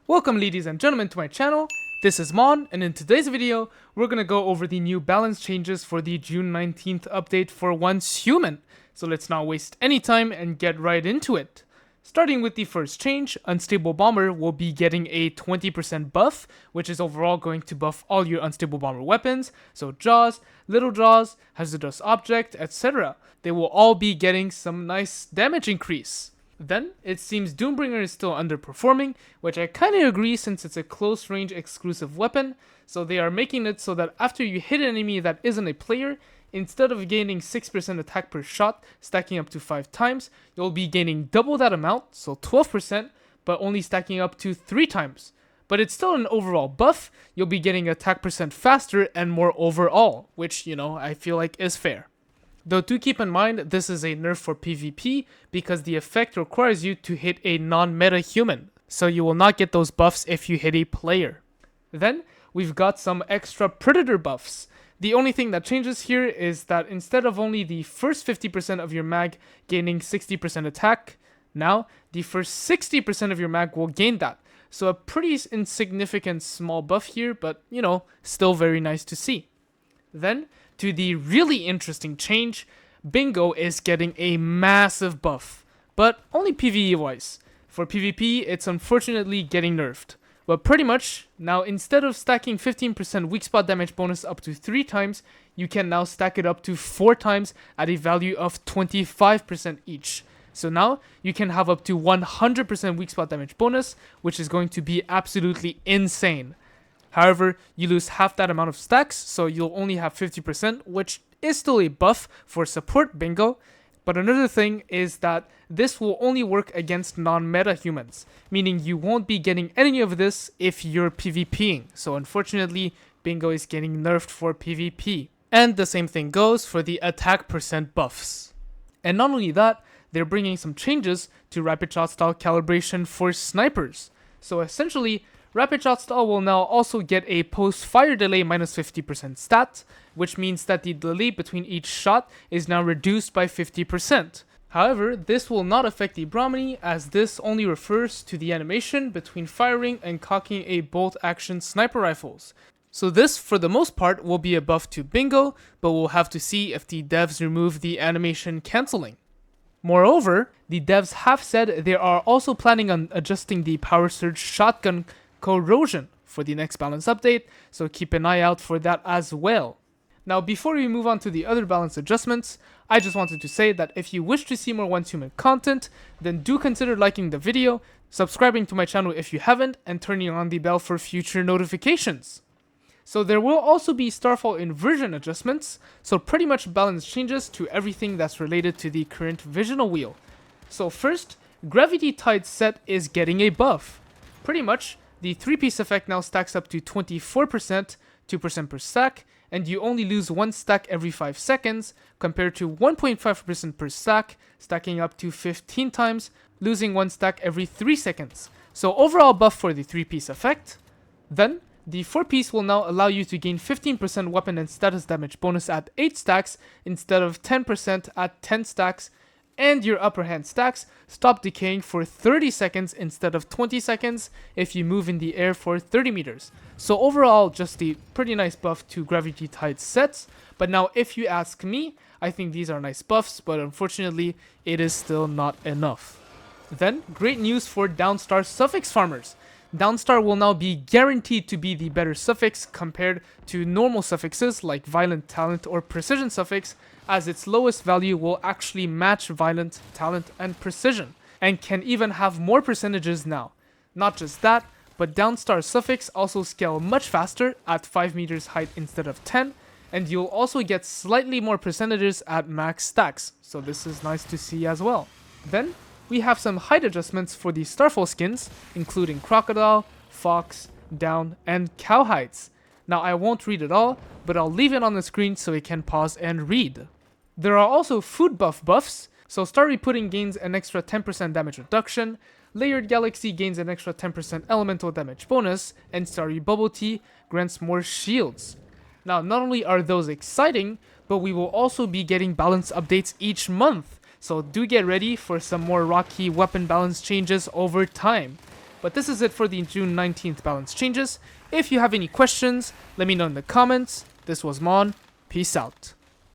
Welcome ladies and gentlemen to my channel. This is Mon, and in today's video, we're gonna go over the new balance changes for the June 19th update for Once Human. So let's not waste any time and get right into it. Starting with the first change, Unstable Bomber will be getting a 20% buff, which is overall going to buff all your Unstable Bomber weapons, so Jaws, Little Jaws, Hazardous Object, etc. They will all be getting some nice damage increase. Then, it seems Doombringer is still underperforming, which I kinda agree since it's a close range exclusive weapon, so they are making it so that after you hit an enemy that isn't a player, instead of gaining 6% attack per shot, stacking up to 5 times, you'll be gaining double that amount, so 12%, but only stacking up to 3 times. But it's still an overall buff, you'll be getting attack percent faster and more overall, which, I feel like is fair. Though do keep in mind, this is a nerf for PvP because the effect requires you to hit a non-meta human, so you will not get those buffs if you hit a player. Then, we've got some extra Predator buffs. The only thing that changes here is that instead of only the first 50% of your mag gaining 60% attack, now the first 60% of your mag will gain that. So a pretty insignificant small buff here, but still very nice to see. Then, to the really interesting change, Bingo is getting a massive buff, but only PvE wise. For PvP, it's unfortunately getting nerfed. But pretty much, now instead of stacking 15% weak spot damage bonus up to 3 times, you can now stack it up to 4 times at a value of 25% each. So now, you can have up to 100% weak spot damage bonus, which is going to be absolutely insane. However, you lose half that amount of stacks, so you'll only have 50%, which is still a buff for support Bingo. But another thing is that this will only work against non-meta humans, meaning you won't be getting any of this if you're PvPing. So unfortunately, Bingo is getting nerfed for PvP. And the same thing goes for the attack percent buffs. And not only that, they're bringing some changes to Rapid Shot Style calibration for snipers. So essentially, Rapid Shot Style will now also get a post-fire delay minus 50% stat, which means that the delay between each shot is now reduced by 50%. However, this will not affect the Brahmani, as this only refers to the animation between firing and cocking a bolt-action sniper rifles. So this, for the most part, will be a buff to Bingo, but we'll have to see if the devs remove the animation cancelling. Moreover, the devs have said they are also planning on adjusting the Power Surge shotgun corrosion for the next balance update, so keep an eye out for that as well. Now, before we move on to the other balance adjustments, I just wanted to say that if you wish to see more Once Human content, then do consider liking the video, subscribing to my channel if you haven't, and turning on the bell for future notifications. So there will also be Starfall inversion adjustments, so pretty much balance changes to everything that's related to the current visional wheel. So first, Gravity Tide set is getting a buff. Pretty much, the 3-piece effect now stacks up to 24%, 2% per stack, and you only lose 1 stack every 5 seconds, compared to 1.5% per stack, stacking up to 15 times, losing 1 stack every 3 seconds. So overall buff for the 3-piece effect. Then, the 4-piece will now allow you to gain 15% weapon and status damage bonus at 8 stacks, instead of 10% at 10 stacks, and your upper hand stacks stop decaying for 30 seconds instead of 20 seconds if you move in the air for 30 meters. So overall, just a pretty nice buff to Gravity Tide sets. But now if you ask me, I think these are nice buffs, but unfortunately, it is still not enough. Then, great news for Downstar suffix farmers. Downstar will now be guaranteed to be the better suffix compared to normal suffixes like Violent, Talent, or Precision suffix, as its lowest value will actually match Violent, Talent, and Precision, and can even have more percentages now. Not just that, but Downstar suffix also scale much faster at 5 meters height instead of 10, and you'll also get slightly more percentages at max stacks, so this is nice to see as well. Then, we have some height adjustments for the Starfall skins, including Crocodile, Fox, Down, and Cow heights. Now I won't read it all, but I'll leave it on the screen so you can pause and read. There are also food buffs, so Starry Pudding gains an extra 10% damage reduction, Layered Galaxy gains an extra 10% elemental damage bonus, and Starry Bubble Tea grants more shields. Now not only are those exciting, but we will also be getting balance updates each month. So do get ready for some more rocky weapon balance changes over time. But this is it for the June 19th balance changes. If you have any questions, let me know in the comments. This was Mon. Peace out.